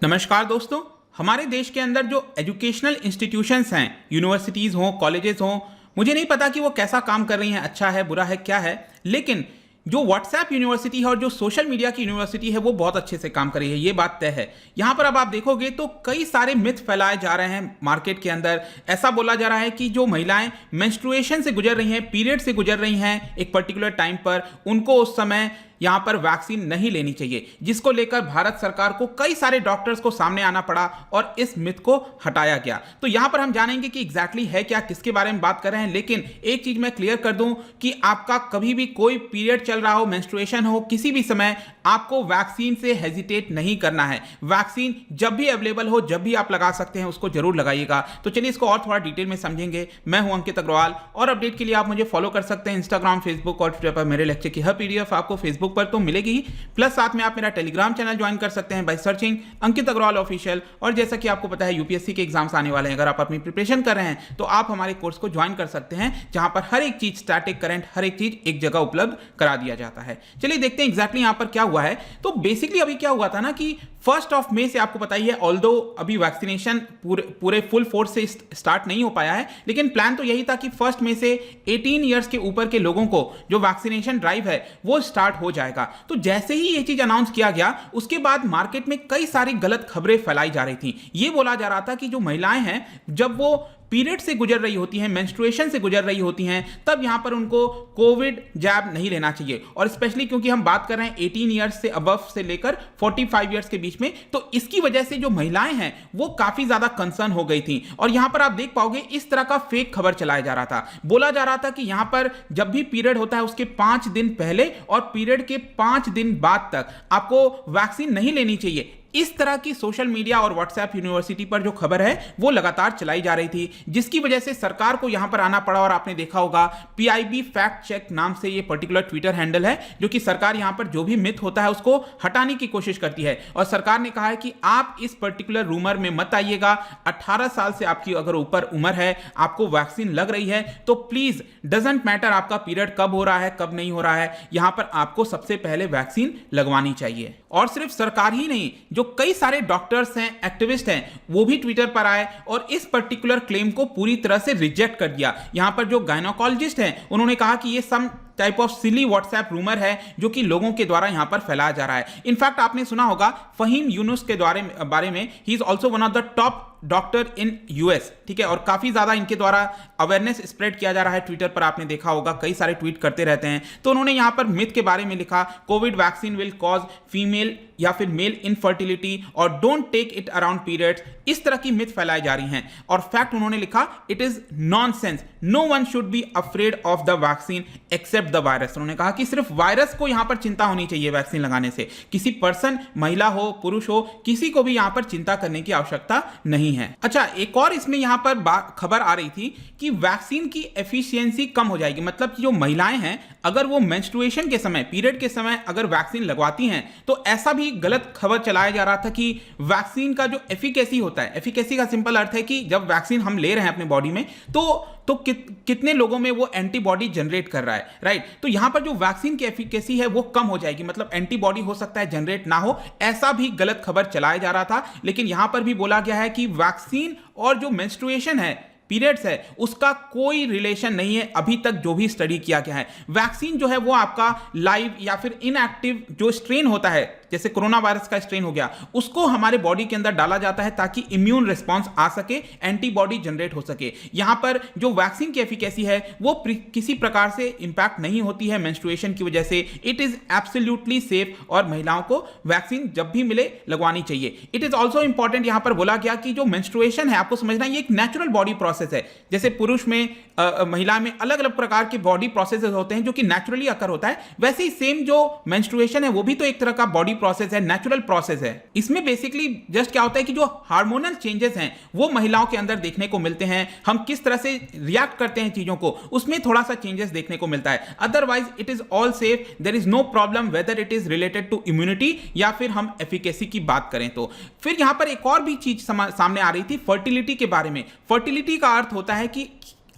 नमस्कार दोस्तों। हमारे देश के अंदर जो एजुकेशनल इंस्टीट्यूशंस हैं, यूनिवर्सिटीज़ हों, कॉलेजेस हों, मुझे नहीं पता कि वो कैसा काम कर रही हैं, अच्छा है, बुरा है, क्या है, लेकिन जो व्हाट्सएप यूनिवर्सिटी है और जो सोशल मीडिया की यूनिवर्सिटी है वो बहुत अच्छे से काम कर रही है, ये बात तय है। यहाँ पर अब आप देखोगे तो कई सारे मिथ फैलाए जा रहे हैं मार्केट के अंदर। ऐसा बोला जा रहा है कि जो महिलाएं मेंस्ट्रुएशन से गुजर रही हैं, पीरियड से गुजर रही हैं एक पर्टिकुलर टाइम पर, उनको उस समय यहाँ पर वैक्सीन नहीं लेनी चाहिए, जिसको लेकर भारत सरकार को कई सारे डॉक्टर्स को सामने आना पड़ा और इस मिथ को हटाया गया। तो यहाँ पर हम जानेंगे कि एग्जैक्टली है क्या, किसके बारे में बात कर रहे हैं। लेकिन एक चीज मैं क्लियर कर दूं कि आपका कभी भी कोई पीरियड चल रहा हो, मेंस्ट्रुएशन हो, किसी भी समय आपको वैक्सीन से हेजिटेट नहीं करना है। वैक्सीन जब भी अवेलेबल हो, जब भी आप लगा सकते हैं, उसको जरूर लगाइएगा। तो चलिए इसको और थोड़ा डिटेल में समझेंगे। मैं हूं अंकित अग्रवाल और अपडेट के लिए आप मुझे फॉलो कर सकते हैं इंस्टाग्राम, फेसबुक और ट्विटर पर। मेरे लेक्चर की हर पीडीएफ आपको फेसबुक पर तो मिलेगी ही, प्लस साथ में आप मेरा टेलीग्राम चैनल ज्वाइन कर सकते हैं by searching Ankit Agarwal official. और जैसा कि आपको पता है यूपीएससी के एग्जाम्स आने वाले हैं, अगर आप अपनी प्रिपरेशन कर रहे हैं तो आप हमारे कोर्स को ज्वाइन कर सकते हैं, जहां पर हर एक चीज, स्टैटिक, करंट, हर एक चीज एक जगह उपलब्ध करा दिया जाता है। चलिए देखते हैं एग्जैक्टली यहां पर क्या हुआ है। तो बेसिकली अभी क्या हुआ था ना कि 1 मई से आपको पता ही है, ऑल्दो अभी वैक्सीनेशन पूरे फुल फोर्स से स्टार्ट नहीं हो पाया है, लेकिन प्लान तो यही था कि 1 मई से 18 ईयर्स के ऊपर के लोगों को जो वैक्सीनेशन ड्राइव है वो स्टार्ट हो जाएगा। तो जैसे ही ये चीज अनाउंस किया गया, उसके बाद मार्केट में कई सारी गलत खबरें फैलाई जा रही थी। ये बोला जा रहा था कि जो महिलाएं हैं, जब वो पीरियड से गुजर रही होती हैं, मेंस्ट्रुएशन से गुजर रही होती हैं, तब यहां पर उनको कोविड जैब नहीं लेना चाहिए। और स्पेशली क्योंकि हम बात कर रहे हैं 18 ईयर्स से अबव से लेकर 45 ईयर्स के बीच में, तो इसकी वजह से जो महिलाएं हैं वो काफी ज्यादा कंसर्न हो गई थी। और यहां पर आप देख पाओगे इस तरह का फेक खबर चलाया जा रहा था। बोला जा रहा था कि यहां पर जब भी पीरियड होता है उसके 5 दिन पहले और पीरियड के 5 दिन बाद तक आपको वैक्सीन नहीं लेनी चाहिए। इस तरह की सोशल मीडिया और व्हाट्सएप यूनिवर्सिटी पर जो खबर है वो लगातार चलाई जा रही थी, जिसकी वजह से सरकार को यहां पर आना पड़ा। और आपने देखा होगा पीआईबी फैक्ट चेक नाम से ये पर्टिकुलर ट्विटर हैंडल है, जो कि सरकार यहां पर जो भी मिथ होता है उसको हटाने की कोशिश करती है। और सरकार ने कहा है कि आप इस पर्टिकुलर रूमर में मत आइएगा। 18 साल से आपकी अगर ऊपर उम्र है, आपको वैक्सीन लग रही है, तो प्लीज डजंट मैटर आपका पीरियड कब हो रहा है, कब नहीं हो रहा है, यहां पर आपको सबसे पहले वैक्सीन लगवानी चाहिए। और सिर्फ सरकार ही नहीं, जो कई सारे डॉक्टर्स हैं, एक्टिविस्ट हैं, वो भी ट्विटर पर आए और इस पर्टिकुलर क्लेम को पूरी तरह से रिजेक्ट कर दिया। यहां पर जो गायनोकोलॉजिस्ट हैं, उन्होंने कहा कि ये some type of silly WhatsApp rumour है जो कि लोगों के द्वारा यहां पर फैलाया जा रहा है। इनफैक्ट आपने सुना होगा फहीम यूनुस के बारे में, he is also one of the top doctor in US, ठीक है। और काफी ज्यादा इनके द्वारा अवेयरनेस स्प्रेड किया जा रहा है ट्विटर पर, आपने देखा होगा कई सारे ट्वीट करते रहते हैं। तो उन्होंने यहां पर मिथ के बारे में लिखा, Covid vaccine will cause female या फिर मेल इनफर्टिलिटी और don't take it around periods. इस तरह की मिथ फैलाई जा रही हैं। और फैक्ट उन्होंने लिखा, it is nonsense, no one should be afraid of the vaccine except the virus. उन्होंने कहा कि सिर्फ वायरस को यहां पर चिंता होनी चाहिए वैक्सीन लगाने से, किसी पर्सन, महिला हो, पुरुष हो, किसी को भी यहां पर चिंता करने की आवश्यकता नहीं है। अच्छा, एक और इसमें यहां पर खबर आ रही थी कि वैक्सीन की एफिशिएंसी कम हो जाएगी। मतलब कि जो महिलाएं हैं, अगर वो मेंस्ट्रुएशन के समय, पीरियड के समय अगर वैक्सीन लगवाती हैं, तो ऐसा भी गलत खबर चलाया जा रहा था कि वैक्सीन का जो एफिकेसी होता है, एफिकेसी का सिंपल अर्थ है कि जब वैक्सीन हम ले रहे हैं अपने बॉडी में, तो कितने लोगों में वो एंटीबॉडी जनरेट कर रहा है, राइट। तो यहां पर जो वैक्सीन की एफिकेसी है वो कम हो जाएगी, मतलब एंटीबॉडी हो सकता है जनरेट ना हो, ऐसा भी गलत खबर चलाया जा रहा था। लेकिन यहां पर भी बोला गया है कि वैक्सीन और जो मेंस्ट्रुएशन है, पीरियड्स है, उसका कोई रिलेशन नहीं है अभी तक जो भी स्टडी किया गया है। वैक्सीन जो है वो आपका लाइव या फिर इनएक्टिव जो स्ट्रेन होता है, जैसे कोरोना वायरस का स्ट्रेन हो गया, उसको हमारे बॉडी के अंदर डाला जाता है ताकि इम्यून रिस्पांस आ सके, एंटीबॉडी जनरेट हो सके। यहां पर जो वैक्सीन की एफिकेसी है वो किसी प्रकार से इंपैक्ट नहीं होती है मेंस्ट्रुएशन की वजह से। इट इज एब्सोल्युटली सेफ और महिलाओं को वैक्सीन जब भी मिले लगवानी चाहिए। इट इज ऑल्सो इंपॉर्टेंट, यहां पर बोला गया कि जो मेंस्ट्रुएशन है, आपको समझना ये एक नेचुरल बॉडी प्रोसेस है। जैसे पुरुष में, महिला में अलग अलग प्रकार के बॉडी प्रोसेसेस होते हैं जो कि नेचुरली अकर होता है, वैसे ही सेम जो मेंस्ट्रुएशन है वो भी तो एक तरह का बॉडी प्रोसेस है, नेचुरल प्रोसेस है। इसमें बेसिकली जस्ट क्या होता है कि जो हार्मोनल चेंजेस हैं वो महिलाओं के अंदर देखने को मिलते हैं। हम किस तरह से रिएक्ट करते हैं चीजों को, उसमें थोड़ा सा चेंजेस देखने को मिलता है। Otherwise it is all safe, there is no problem whether it is related to immunity या फिर हम एफिकेसी की बात करें तो। फिर यहां पर एक और भी चीज सामने आ रही थी फर्टिलिटी के बारे में। फर्टिलिटी का अर्थ होता है कि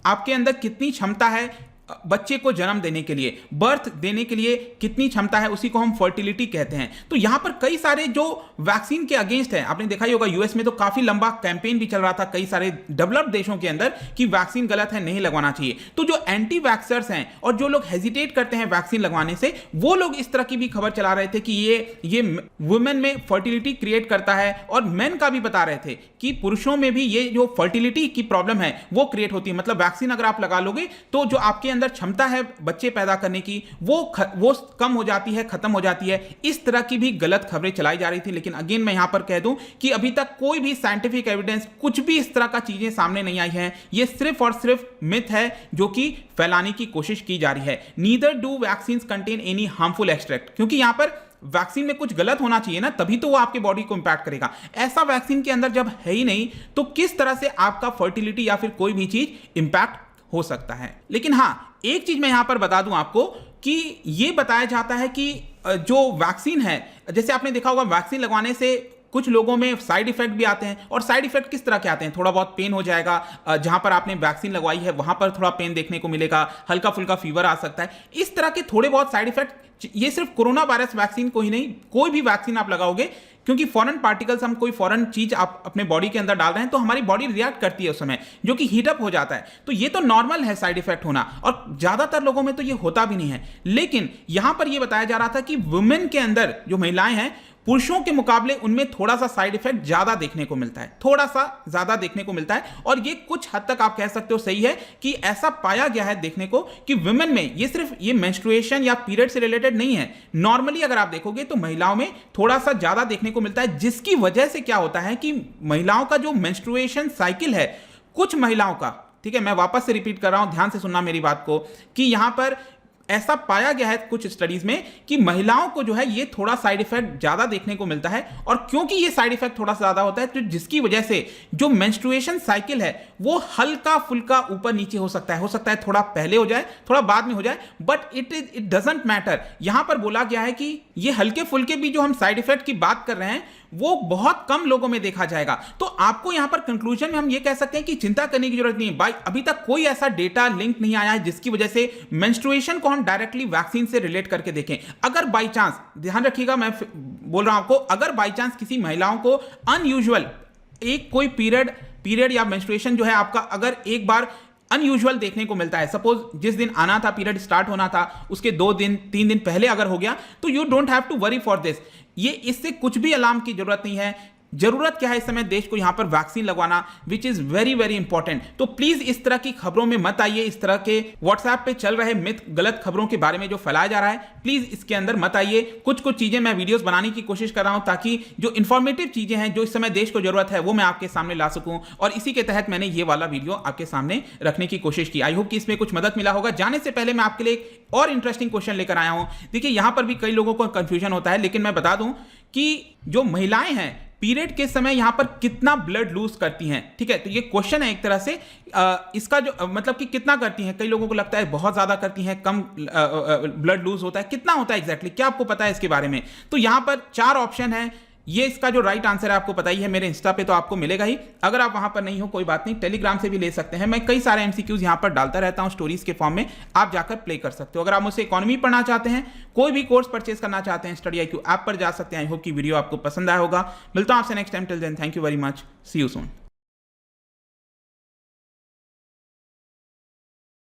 आपके अंदर कितनी क्षमता है बच्चे को जन्म देने के लिए, बर्थ देने के लिए कितनी क्षमता है, उसी को हम फर्टिलिटी कहते हैं। तो यहां पर कई सारे जो वैक्सीन के अगेंस्ट है, आपने देखा ही होगा यूएस में तो काफी लंबा कैंपेन भी चल रहा था कई सारे डेवलप्ड देशों के अंदर कि वैक्सीन गलत है, नहीं लगवाना चाहिए। तो जो एंटी वैक्सर्स हैं और जो लोग हेजिटेट करते हैं वैक्सीन लगवाने से, वो लोग इस तरह की भी खबर चला रहे थे कि ये वुमेन में फर्टिलिटी क्रिएट करता है, और मेन का भी बता रहे थे कि पुरुषों में भी ये जो फर्टिलिटी की प्रॉब्लम है वो क्रिएट होती है। मतलब वैक्सीन अगर आप लगा लोगे तो जो आपके अंदर क्षमता है बच्चे पैदा करने की वो कम हो जाती है, खत्म हो जाती है। इस तरह की भी गलत खबरें चलाई जा रही थी। लेकिन अगेन मैं यहां पर कह दूं कि अभी तक कोई भी साइंटिफिक एविडेंस, कुछ भी इस तरह का चीजें सामने नहीं आई हैं। ये सिर्फ और सिर्फ मिथ है जो कि फैलाने की कोशिश की जा रही है। Neither do vaccine contain any harmful extract, क्योंकि यहां पर वैक्सीन में कुछ गलत होना चाहिए ना, तभी तो वो आपके बॉडी को इंपैक्ट करेगा। ऐसा वैक्सीन के अंदर जब है ही नहीं तो किस तरह से आपका फर्टिलिटी या फिर कोई भी चीज इंपैक्ट हो सकता है। लेकिन हां, एक चीज मैं यहां पर बता दूं आपको कि ये बताया जाता है कि जो वैक्सीन है, जैसे आपने देखा होगा वैक्सीन लगवाने से कुछ लोगों में साइड इफेक्ट भी आते हैं। और साइड इफेक्ट किस तरह के आते हैं? थोड़ा बहुत पेन हो जाएगा, जहां पर आपने वैक्सीन लगवाई है वहां पर थोड़ा पेन देखने को मिलेगा, हल्का फुल्का फीवर आ सकता है। इस तरह के थोड़े बहुत साइड इफेक्ट, ये सिर्फ कोरोना वायरस वैक्सीन को ही नहीं, कोई भी वैक्सीन आप लगाओगे, क्योंकि फॉरेन पार्टिकल्स, हम कोई फॉरेन चीज आप अपने बॉडी के अंदर डाल रहे हैं तो हमारी बॉडी रिएक्ट करती है उस समय, जो कि हीटअप हो जाता है। तो ये तो नॉर्मल है साइड इफेक्ट होना, और ज्यादातर लोगों में तो ये होता भी नहीं है। लेकिन यहां पर यह बताया जा रहा था कि वुमेन के अंदर जो महिलाएं हैं, पुरुषों के मुकाबले उनमें थोड़ा सा साइड इफेक्ट ज्यादा देखने को मिलता है, थोड़ा सा ज्यादा देखने को मिलता है। और ये कुछ हद तक आप कह सकते हो सही है कि ऐसा पाया गया है देखने को कि वुमेन में ये सिर्फ ये मेंस्ट्रुएशन या पीरियड से रिलेटेड नहीं है। नॉर्मली अगर आप देखोगे तो महिलाओं में थोड़ा सा ज्यादा देखने को मिलता है, जिसकी वजह से क्या होता है कि महिलाओं का जो मेंस्ट्रुएशन साइकिल है, कुछ महिलाओं का, ठीक है, मैं वापस से रिपीट कर रहा हूं, ध्यान से सुनना मेरी बात को, कि यहां पर ऐसा पाया गया है कुछ स्टडीज में कि महिलाओं को जो है ये थोड़ा साइड इफेक्ट ज्यादा देखने को मिलता है। और क्योंकि ये साइड इफेक्ट थोड़ा सा ज्यादा होता है तो जिसकी वजह से जो मेंस्ट्रुएशन साइकिल है वो हल्का फुल्का ऊपर नीचे हो सकता है थोड़ा पहले हो जाए, थोड़ा बाद में हो जाए, बट इट डजंट मैटर। यहां पर बोला गया है कि ये हल्के फुल्के भी जो हम साइड इफेक्ट की बात कर रहे हैं वो बहुत कम लोगों में देखा जाएगा। तो आपको यहां पर कंक्लूजन में हम ये कह सकते हैं कि चिंता करने की जरूरत नहीं है भाई। अभी तक कोई ऐसा डेटा लिंक नहीं आया है जिसकी वजह से मेंस्ट्रुएशन को हम डायरेक्टली वैक्सीन से रिलेट करके देखें। अगर बाई चांस, ध्यान रखिएगा मैं बोल रहा हूं आपको, अगर बाई चांस किसी महिलाओं को अनयूजुअल एक कोई पीरियड या मेंस्ट्रुएशन जो है आपका अगर एक बार अनयूजुअल देखने को मिलता है, सपोज जिस दिन आना था, पीरियड स्टार्ट होना था, उसके 2 दिन 3 दिन पहले अगर हो गया, तो you don't have to worry for this. ये इससे कुछ भी अलार्म की जरूरत नहीं है। जरूरत क्या है इस समय देश को यहां पर वैक्सीन लगवाना, which is very very important. तो प्लीज इस तरह की खबरों में मत आइए, इस तरह के व्हाट्सएप पे चल रहे मिथ, गलत खबरों के बारे में जो फैलाया जा रहा है, प्लीज इसके अंदर मत आइए। कुछ चीजें मैं वीडियोस बनाने की कोशिश कर रहा हूं ताकि जो इंफॉर्मेटिव चीजें हैं, जो इस समय देश को जरूरत है, वो मैं आपके सामने ला सकूं। और इसी के तहत मैंने ये वाला वीडियो आपके सामने रखने की कोशिश की। आई होप कि इसमें कुछ मदद मिला होगा। जाने से पहले मैं आपके लिए एक और इंटरेस्टिंग क्वेश्चन लेकर आया हूं। देखिए यहां पर भी कई लोगों को कंफ्यूजन होता है, लेकिन मैं बता दूं कि जो महिलाएं हैं पीरियड के समय यहां पर कितना ब्लड लूज करती हैं, ठीक है। तो ये क्वेश्चन है एक तरह से, इसका जो मतलब कि कितना करती हैं, कई लोगों को लगता है बहुत ज्यादा करती हैं, कम ब्लड लूज होता है, कितना होता है एग्जैक्टली, क्या आपको पता है इसके बारे में? तो यहां पर 4 ऑप्शन है। ये इसका जो राइट आंसर है आपको पता ही है, मेरे इंस्टा पे तो आपको मिलेगा ही। अगर आप वहां पर नहीं हो कोई बात नहीं, टेलीग्राम से भी ले सकते हैं। मैं कई सारे एमसीक्यूज यहां पर डालता रहता हूं स्टोरीज के फॉर्म में, आप जाकर प्ले कर सकते हो। अगर आप मुझसे इकोनॉमी पढ़ना चाहते हैं, कोई भी कोर्स परचेज करना चाहते हैं, स्टडी IQ ऐप पर जा सकते हैं। आई होप की वीडियो आपको पसंद आया होगा। मिलता हूं आपसे next time. Till then thank you very much, see you soon.